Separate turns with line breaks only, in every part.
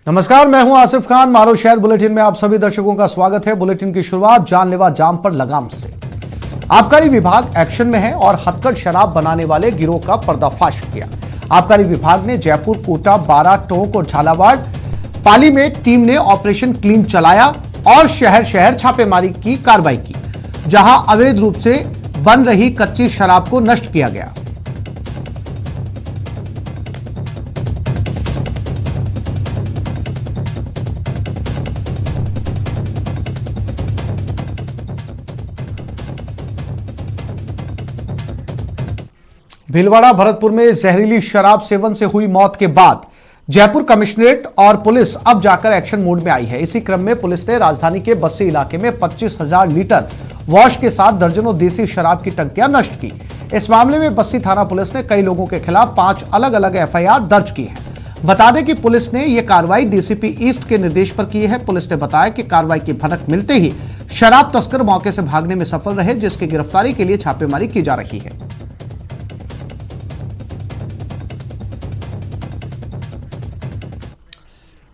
नमस्कार, मैं हूं आसिफ खान। मारो शहर बुलेटिन में आप सभी दर्शकों का स्वागत है। बुलेटिन की शुरुआत जानलेवा जाम पर लगाम से। आबकारी विभाग एक्शन में है और हथकढ़ शराब बनाने वाले गिरोह का पर्दाफाश किया। आबकारी विभाग ने जयपुर, कोटा, बारा, टोंक और झालावाड़, पाली में टीम ने ऑपरेशन क्लीन चलाया और शहर शहर छापेमारी की कार्रवाई की, जहां अवैध रूप से बन रही कच्ची शराब को नष्ट किया गया। भीलवाड़ा, भरतपुर में जहरीली शराब सेवन से हुई मौत के बाद जयपुर कमिश्नरेट और पुलिस अब जाकर एक्शन मोड में आई है। इसी क्रम में पुलिस ने राजधानी के बस्सी इलाके में 25,000 लीटर वॉश के साथ दर्जनों देसी शराब की टंकियां नष्ट की। इस मामले में बस्सी थाना पुलिस ने कई लोगों के खिलाफ 5 अलग अलग एफआईआर दर्ज की है। बता दें कि पुलिस ने यह कार्रवाई डीसीपी ईस्ट के निर्देश पर की है। पुलिस ने बताया कि कार्रवाई की भनक मिलते ही शराब तस्कर मौके से भागने में सफल रहे, जिसकी गिरफ्तारी के लिए छापेमारी की जा रही है।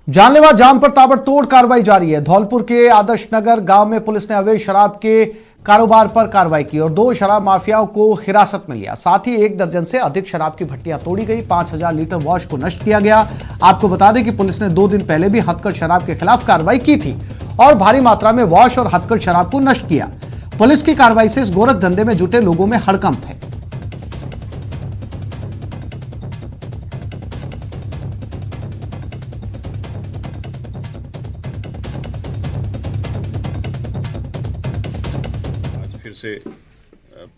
जानलेवा जाम पर ताबड़तोड़ कार्रवाई जारी है। धौलपुर के आदर्श नगर गांव में पुलिस ने अवैध शराब के कारोबार पर कार्रवाई की और 2 शराब माफियाओं को हिरासत में लिया। साथ ही 1 दर्जन से अधिक शराब की भट्टियां तोड़ी गई। 5,000 लीटर वॉश को नष्ट किया गया। आपको बता दें कि पुलिस ने 2 दिन पहले भी हथकढ़ शराब के खिलाफ कार्रवाई की थी और भारी मात्रा में वॉश और हथकढ़ शराब को नष्ट किया। पुलिस की कार्रवाई से इस गोरख धंधे में जुटे लोगों में हड़कंप है।
फिर से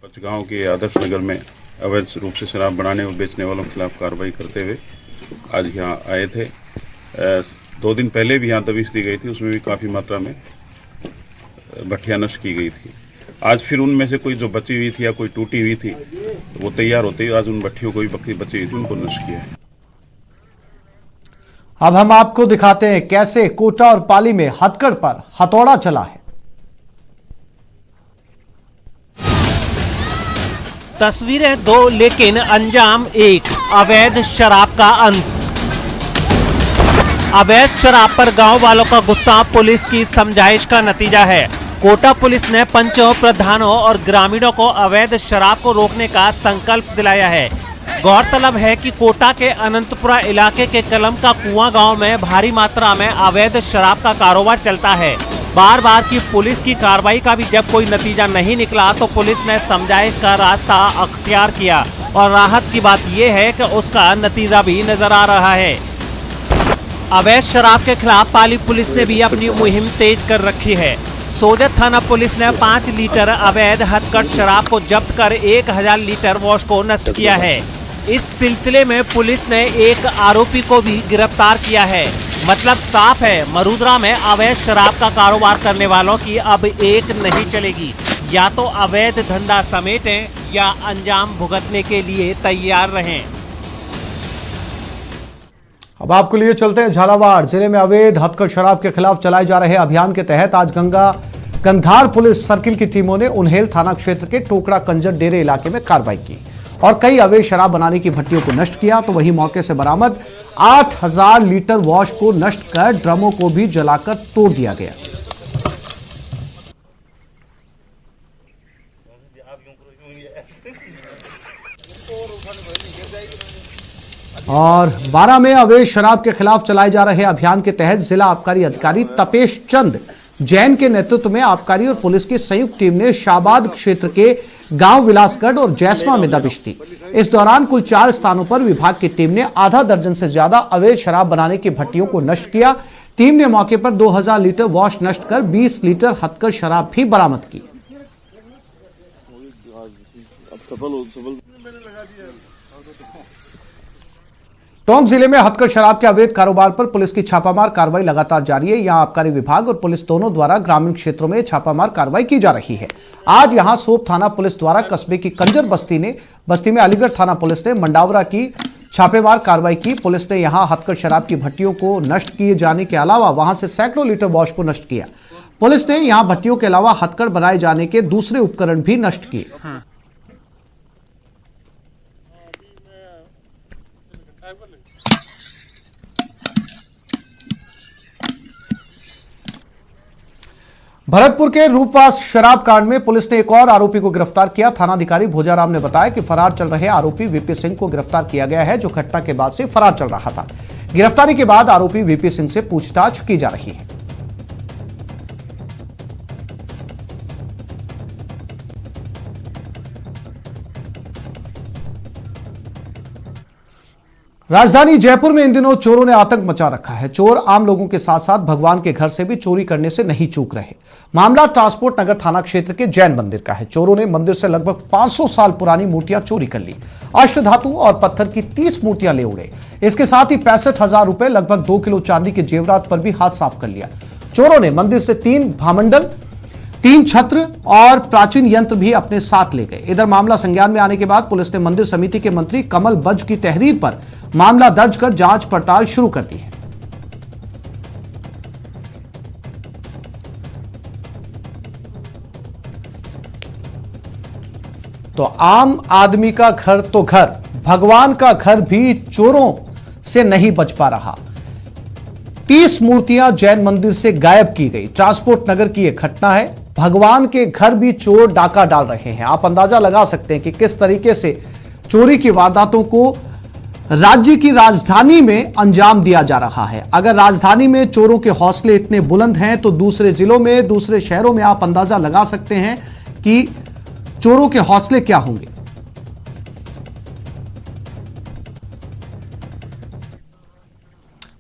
पचगांव के आदर्श नगर में अवैध रूप से शराब बनाने और बेचने वालों के खिलाफ कार्रवाई करते हुए आज यहाँ आए थे। 2 दिन पहले भी यहाँ दबिश दी गई थी, उसमें भी काफ़ी मात्रा में भट्टियाँ नष्ट की गई थी। आज फिर उनमें से कोई जो बची हुई थी या कोई टूटी हुई थी वो तैयार होते ही आज उन भट्टियों को भी बची हुई थी उनको नष्ट किया है।
अब हम आपको दिखाते हैं कैसे कोटा और पाली में हथकढ़ पर हथौड़ा चला है।
तस्वीरें 2 लेकिन अंजाम एक, अवैध शराब का अंत। अवैध शराब पर गांव वालों का गुस्सा पुलिस की समझाइश का नतीजा है। कोटा पुलिस ने पंचों, प्रधानों और ग्रामीणों को अवैध शराब को रोकने का संकल्प दिलाया है। गौरतलब है कि कोटा के अनंतपुरा इलाके के कलम का कुआं गांव में भारी मात्रा में अवैध शराब का कारोबार चलता है। बार बार की पुलिस की कार्रवाई का भी जब कोई नतीजा नहीं निकला तो पुलिस ने समझाइश का रास्ता अख्तियार किया और राहत की बात यह है कि उसका नतीजा भी नजर आ रहा है। अवैध शराब के खिलाफ पाली पुलिस ने भी अपनी मुहिम तेज कर रखी है। सोजत थाना पुलिस ने 5 लीटर अवैध हथकढ़ शराब को जब्त कर 1,000 लीटर वॉश को नष्ट किया है। इस सिलसिले में पुलिस ने एक आरोपी को भी गिरफ्तार किया है। मतलब साफ है, मरूदरा में अवैध शराब का कारोबार करने वालों की अब एक नहीं चलेगी। या तो अवैध धंधा समेटें या अंजाम भुगतने के लिए तैयार रहें।
अब आपको लिए चलते हैं झालावाड़ जिले में अवैध हथकढ़ शराब के खिलाफ चलाए जा रहे अभियान के तहत आज गंधार पुलिस सर्किल की टीमों ने उन्हेल थाना क्षेत्र के टोकड़ा कंजर डेरे इलाके में कार्रवाई की और कई अवैध शराब बनाने की भट्टियों को नष्ट किया। तो वहीं मौके से बरामद 8,000 लीटर वॉश को नष्ट कर ड्रमों को भी जलाकर तोड़ दिया गया। और बारा में अवैध शराब के खिलाफ चलाए जा रहे अभियान के तहत जिला आबकारी अधिकारी तपेश चंद जैन के नेतृत्व में आबकारी और पुलिस की संयुक्त टीम ने शाहबाद क्षेत्र के गांव विलासगढ़ और जैसमा में दबिश दी। इस दौरान कुल 4 स्थानों पर विभाग की टीम ने आधा दर्जन से ज्यादा अवैध शराब बनाने की भट्टियों को नष्ट किया। टीम ने मौके पर 2,000 लीटर वॉश नष्ट कर 20 लीटर हथकढ़ शराब भी बरामद की। टोंक जिले में हथकढ़ शराब के अवैध कारोबार पर पुलिस की छापामार कार्रवाई लगातार जारी है। यहां आबकारी विभाग और पुलिस दोनों द्वारा ग्रामीण क्षेत्रों में छापामार कार्रवाई की जा रही है। आज यहां सोप थाना पुलिस द्वारा कस्बे की कंजर बस्ती में अलीगढ़ थाना पुलिस ने मंडावरा की छापेमार कार्रवाई की। पुलिस ने यहां हथकढ़ शराब की भट्टियों को नष्ट किए जाने के अलावा वहां से सैकड़ों लीटर वॉश को नष्ट किया। पुलिस ने यहां भट्टियों के अलावा हथकढ़ बनाए जाने के दूसरे उपकरण भी नष्ट किए। भरतपुर के रूपवास शराब कांड में पुलिस ने एक और आरोपी को गिरफ्तार किया। थानाधिकारी भोजाराम ने बताया कि फरार चल रहे आरोपी वीपी सिंह को गिरफ्तार किया गया है, जो घटना के बाद से फरार चल रहा था। गिरफ्तारी के बाद आरोपी वीपी सिंह से पूछताछ की जा रही है। राजधानी जयपुर में इन दिनों चोरों ने आतंक मचा रखा है। चोर आम लोगों के साथ साथ भगवान के घर से भी चोरी करने से नहीं चूक रहे। मामला ट्रांसपोर्ट नगर थाना क्षेत्र के जैन मंदिर का है। चोरों ने मंदिर से लगभग 500 साल पुरानी मूर्तियां चोरी कर ली। अष्टधातु और पत्थर की 30 मूर्तियां ले उड़े। इसके साथ ही 65,000 रुपए, लगभग 2 किलो चांदी के जेवरात पर भी हाथ साफ कर लिया। चोरों ने मंदिर से 3 भामंडल, 3 छत्र और प्राचीन यंत्र भी अपने साथ ले गए। इधर मामला संज्ञान में आने के बाद पुलिस ने मंदिर समिति के मंत्री कमल बज की तहरीर पर मामला दर्ज कर जांच पड़ताल शुरू कर दी है। तो आम आदमी का घर तो घर, भगवान का घर भी चोरों से नहीं बच पा रहा। 30 मूर्तियां जैन मंदिर से गायब की गई। ट्रांसपोर्ट नगर की यह घटना है। भगवान के घर भी चोर डाका डाल रहे हैं। आप अंदाजा लगा सकते हैं कि किस तरीके से चोरी की वारदातों को राज्य की राजधानी में अंजाम दिया जा रहा है। अगर राजधानी में चोरों के हौसले इतने बुलंद हैं तो दूसरे जिलों में, दूसरे शहरों में आप अंदाजा लगा सकते हैं कि चोरों के हौसले क्या होंगे।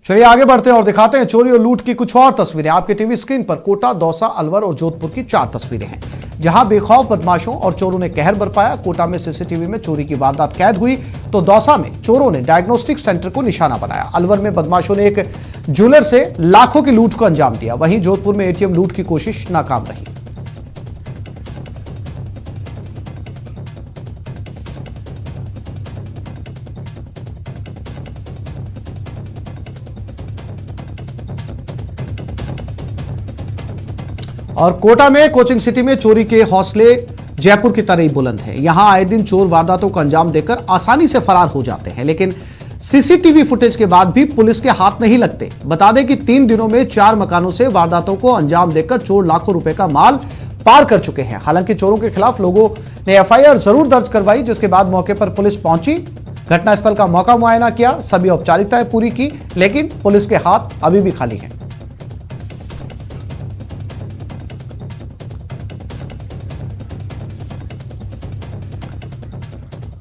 चलिए आगे बढ़ते हैं और दिखाते हैं चोरी और लूट की कुछ और तस्वीरें। आपके टीवी स्क्रीन पर कोटा, दौसा, अलवर और जोधपुर की 4 तस्वीरें हैं, जहां बेखौफ बदमाशों और चोरों ने कहर बरपाया। कोटा में सीसीटीवी में चोरी की वारदात कैद हुई, तो दौसा में चोरों ने डायग्नोस्टिक सेंटर को निशाना बनाया। अलवर में बदमाशों ने एक ज्वेलर से लाखों की लूट को अंजाम दिया। वहीं जोधपुर में एटीएम लूट की कोशिश नाकाम रही। और कोटा में कोचिंग सिटी में चोरी के हौसले जयपुर की तरह ही बुलंद है। यहां आए दिन चोर वारदातों को अंजाम देकर आसानी से फरार हो जाते हैं, लेकिन सीसीटीवी फुटेज के बाद भी पुलिस के हाथ नहीं लगते। बता दें कि 3 दिनों में 4 मकानों से वारदातों को अंजाम देकर चोर लाखों रुपए का माल पार कर चुके हैं। हालांकि चोरों के खिलाफ लोगों ने एफआईआर जरूर दर्ज करवाई, जिसके बाद मौके पर पुलिस पहुंची, घटनास्थल का मौका मुआयना किया, सभी औपचारिकताएं पूरी की, लेकिन पुलिस के हाथ अभी भी खाली हैं।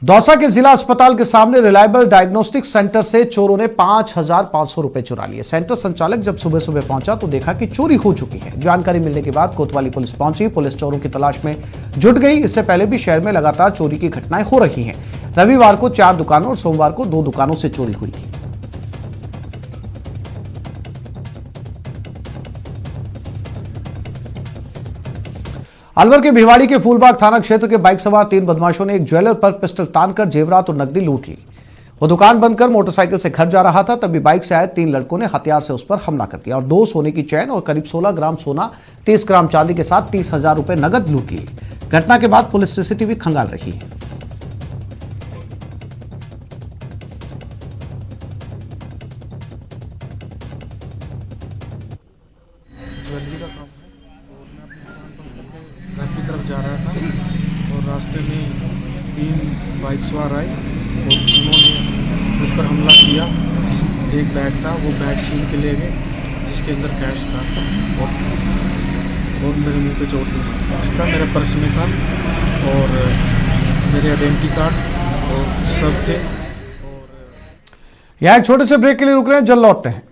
दौसा के जिला अस्पताल के सामने रिलायबल डायग्नोस्टिक सेंटर से चोरों ने 5,500 रुपए चुरा लिए। सेंटर संचालक जब सुबह सुबह पहुंचा तो देखा कि चोरी हो चुकी है। जानकारी मिलने के बाद कोतवाली पुलिस पहुंची। पुलिस चोरों की तलाश में जुट गई। इससे पहले भी शहर में लगातार चोरी की घटनाएं हो रही हैं। रविवार को 4 दुकानों और सोमवार को 2 दुकानों से चोरी हुई थी। अलवर के भिवाड़ी के फूलबाग थाना क्षेत्र के बाइक सवार 3 बदमाशों ने एक ज्वेलर पर पिस्टल तानकर जेवरात और नकदी लूट ली। वो दुकान बंद कर मोटरसाइकिल से घर जा रहा था, तभी बाइक से आए 3 लड़कों ने हथियार से उस पर हमला कर दिया और 2 सोने की चैन और करीब 16 ग्राम सोना, 30 ग्राम चांदी के साथ 30,000 रुपए नगद लूट ली। घटना के बाद पुलिस सीसीटीवी खंगाल रही है।
ज्वेलरी का काम है और मैं अपनी दुकान बंद करके घर की तरफ जा रहा था और रास्ते में 3 बाइक सवार आए और उन्होंने मुझ पर हमला किया। एक बैग था, वो बैग छीन के ले गए जिसके अंदर कैश था और मेरे मुंह पे चोट लगी। उसका मेरे पर्स में था और मेरे आइडेंटिटी कार्ड और सब थे। और
यहाँ एक छोटे से ब्रेक के लिए रुक रहे हैं, जल्द लौटते हैं।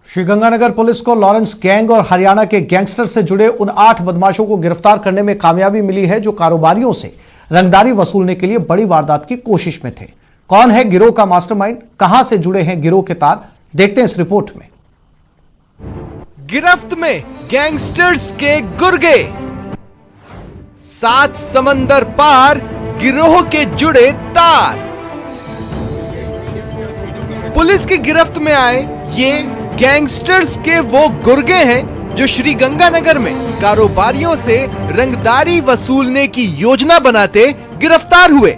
श्रीगंगानगर पुलिस को लॉरेंस गैंग और हरियाणा के गैंगस्टर से जुड़े उन 8 बदमाशों को गिरफ्तार करने में कामयाबी मिली है, जो कारोबारियों से रंगदारी वसूलने के लिए बड़ी वारदात की कोशिश में थे। कौन है गिरोह का मास्टरमाइंड, कहां से जुड़े हैं गिरोह के तार, देखते हैं इस रिपोर्ट में।
गिरफ्त में गैंगस्टर्स के गुर्गे, 7 समंदर पार गिरोह के जुड़े तार। पुलिस की गिरफ्त में आए ये गैंगस्टर्स के वो गुर्गे हैं जो श्रीगंगानगर में कारोबारियों से रंगदारी वसूलने की योजना बनाते गिरफ्तार हुए।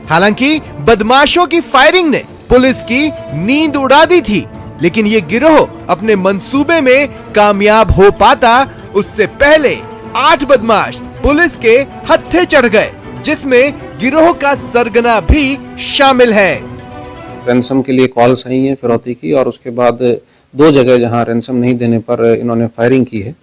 हालांकि बदमाशों की फायरिंग ने पुलिस की नींद उड़ा दी थी, लेकिन ये गिरोह अपने मंसूबे में कामयाब हो पाता उससे पहले 8 बदमाश पुलिस के हत्थे चढ़ गए, जिसमें गिरोह का सरगना भी शामिल है।
रैंसम के लिए कॉल्स आई हैं फिरौती की, और उसके बाद 2 जगह जहां रैंसम नहीं देने पर इन्होंने फायरिंग की है।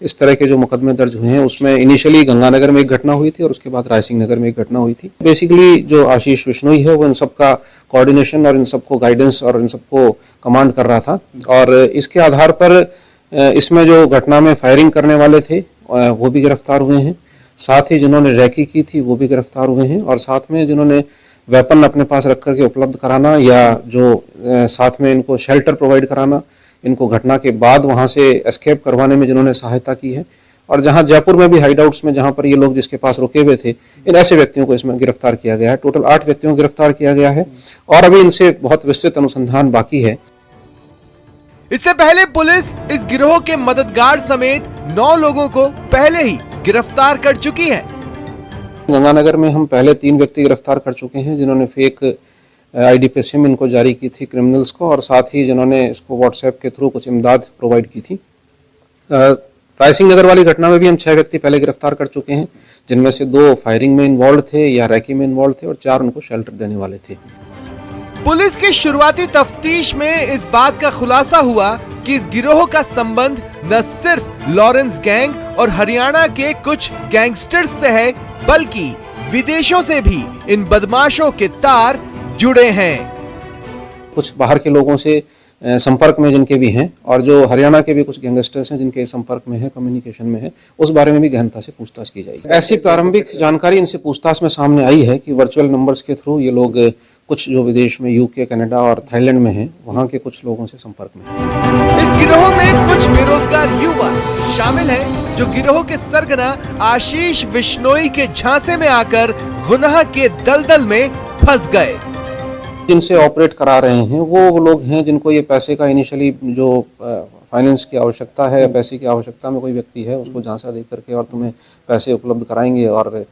इस तरह के जो मुकदमे दर्ज हुए हैं उसमें इनिशियली गंगानगर में एक घटना हुई थी और उसके बाद रायसिंह नगर में एक घटना हुई थी। बेसिकली जो आशीष विश्नोई है वो इन सब का कोऑर्डिनेशन और इन सबको गाइडेंस और इन सबको कमांड कर रहा था, और इसके आधार पर इसमें जो घटना में फायरिंग करने वाले थे वो भी गिरफ्तार हुए हैं। साथ ही जिन्होंने रैकी की थी वो भी गिरफ्तार हुए हैं, और साथ में जिन्होंने वेपन अपने पास रख करके उपलब्ध कराना या जो साथ में इनको शेल्टर प्रोवाइड कराना, इनको घटना के बाद वहां से एस्केप करवाने में जिन्होंने सहायता की है, और जहां जयपुर में भी हाइडआउट्स में जहां पर ये लोग जिसके पास रुके हुए थे, इन ऐसे व्यक्तियों को इसमें गिरफ्तार किया गया है। टोटल 8 व्यक्तियों को गिरफ्तार किया गया है और अभी इनसे बहुत विस्तृत अनुसंधान बाकी है।
इससे पहले पुलिस इस गिरोह के मददगार समेत 9 लोगों को पहले ही गिरफ्तार कर चुकी है।
गंगानगर में हम पहले 3 व्यक्ति गिरफ्तार कर चुके हैं जिन्होंने फेक आईडी पे सिम इनको जारी की थी क्रिमिनल्स को, और साथ ही जिन्होंने इसको व्हाट्सएप के थ्रू कुछ इमदाद प्रोवाइड की थी। रायसिंह नगर वाली घटना में भी हम 6 व्यक्ति पहले गिरफ्तार कर चुके हैं, जिनमें से 2 फायरिंग में इन्वॉल्व थे या रैकी में इन्वॉल्व थे और 4 उनको शेल्टर देने वाले थे।
पुलिस की शुरुआती तफ्तीश में इस बात का खुलासा हुआ कि इस गिरोह का संबंध न सिर्फ लॉरेंस गैंग और हरियाणा के कुछ गैंगस्टर्स से है, बल्कि विदेशों से भी इन बदमाशों के तार जुड़े हैं।
कुछ बाहर के लोगों से संपर्क में जिनके भी हैं, और जो हरियाणा के भी कुछ गैंगस्टर्स हैं जिनके संपर्क में है, कम्युनिकेशन में है, उस बारे में भी गहनता से पूछताछ की जाएगी। ऐसी प्रारंभिक जानकारी इनसे पूछताछ में सामने आई है कि वर्चुअल नंबर्स के थ्रू ये लोग कुछ जो विदेश में यूके, कनाडा और थाईलैंड में हैं, वहां के कुछ लोगों से संपर्क में है।
इस गिरोह में कुछ बेरोजगार युवा शामिल हैं, जो गिरोह के सरगना आशीष विश्नोई के झांसे में आकर गुनाह के दलदल में फंस गए।
जिनसे ऑपरेट करा रहे हैं वो लोग हैं जिनको ये पैसे का इनिशियली जो फाइनेंस की आवश्यकता है, पैसे की आवश्यकता में कोई व्यक्ति है उसको झांसा दे करके और तुम्हें पैसे उपलब्ध कराएंगे, और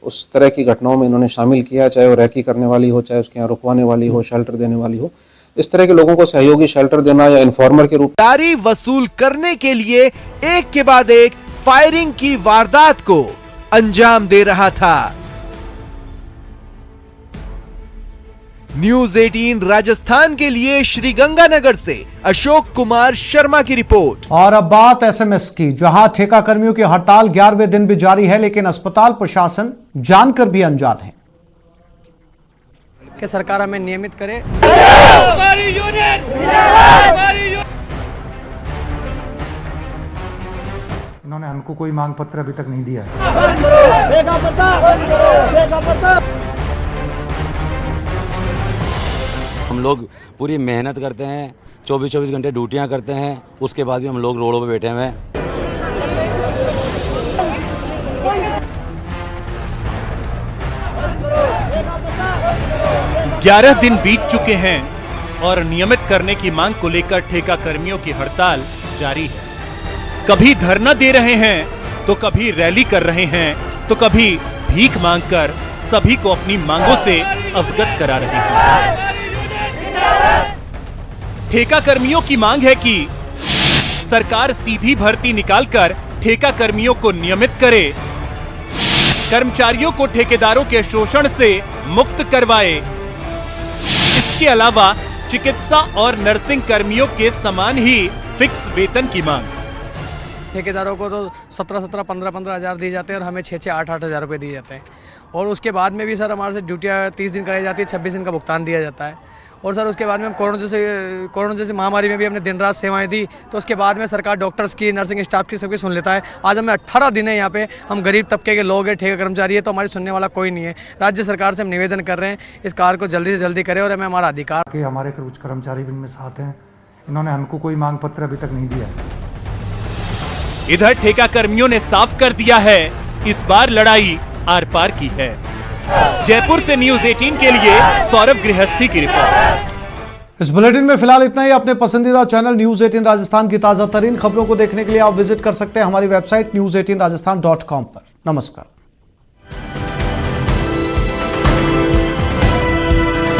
उस तरह की घटनाओं में इन्होंने शामिल किया, चाहे वो रैकी करने वाली हो, चाहे उसके यहाँ रुकवाने वाली हो, शेल्टर देने वाली हो। इस तरह के लोगों को सहयोगी शेल्टर देना या इन्फॉर्मर के रूप
दारी वसूल करने के लिए एक के बाद एक फायरिंग की वारदात को अंजाम दे रहा था। न्यूज 18 राजस्थान के लिए श्रीगंगानगर से अशोक कुमार शर्मा की रिपोर्ट।
और अब बात एसएमएस की, जहां ठेका कर्मियों की हड़ताल 11वें दिन भी जारी है, लेकिन अस्पताल प्रशासन जानकर भी अनजान है।
कि सरकार हमें नियमित करे।
इन्होंने हमको कोई मांग पत्र अभी तक नहीं दिया है।
हम लोग पूरी मेहनत करते हैं, 24-24 घंटे ड्यूटियां करते हैं, उसके बाद भी हम लोग रोडों पे बैठे हुए हैं।
ग्यारह दिन बीत चुके हैं और नियमित करने की मांग को लेकर ठेका कर्मियों की हड़ताल जारी है। कभी धरना दे रहे हैं तो कभी रैली कर रहे हैं तो कभी भीख मांगकर सभी को अपनी मांगों से अवगत करा रहे हैं। ठेका कर्मियों की मांग है कि सरकार सीधी भर्ती निकालकर ठेका कर्मियों को नियमित करे, कर्मचारियों को ठेकेदारों के शोषण से मुक्त करवाए। इसके अलावा चिकित्सा और नर्सिंग कर्मियों के समान ही फिक्स वेतन की मांग।
ठेकेदारों को तो 17-17, 15-15 हज़ार दिए जाते हैं और हमें 6-6, 8-8 हज़ार रुपये दिए जाते हैं। और उसके बाद में भी सर हमारे से ड्यूटियाँ 30 दिन कराई जाती है, 26 दिन का भुगतान दिया जाता है। और सर उसके बाद में हम कोरोना जैसे महामारी में भी हमने दिन रात सेवाएं दी, तो उसके बाद में सरकार डॉक्टर्स की, नर्सिंग स्टाफ की सबकी सुन लेता है। आज हमें 18 दिन है यहाँ पे, हम गरीब तबके के लोग हैं, ठेका कर्मचारी है, तो हमारी सुनने वाला कोई नहीं है। राज्य सरकार से हम निवेदन कर रहे हैं इस कार्य को जल्दी से जल्दी करें और हमें हमारा अधिकार
कि हमारे कुछ कर्मचारी भी इनमें साथ हैं, इन्होंने हमको कोई मांग पत्र अभी तक नहीं दिया है।
इधर ठेका कर्मियों ने साफ कर दिया है, इस बार लड़ाई आर पार की है। जयपुर से न्यूज 18 के लिए सौरभ गृहस्थी की रिपोर्ट।
इस बुलेटिन में फिलहाल इतना ही। अपने पसंदीदा चैनल न्यूज 18 राजस्थान की ताजा तरीन खबरों को देखने के लिए आप विजिट कर सकते हैं हमारी वेबसाइट news18rajasthan.com पर। नमस्कार।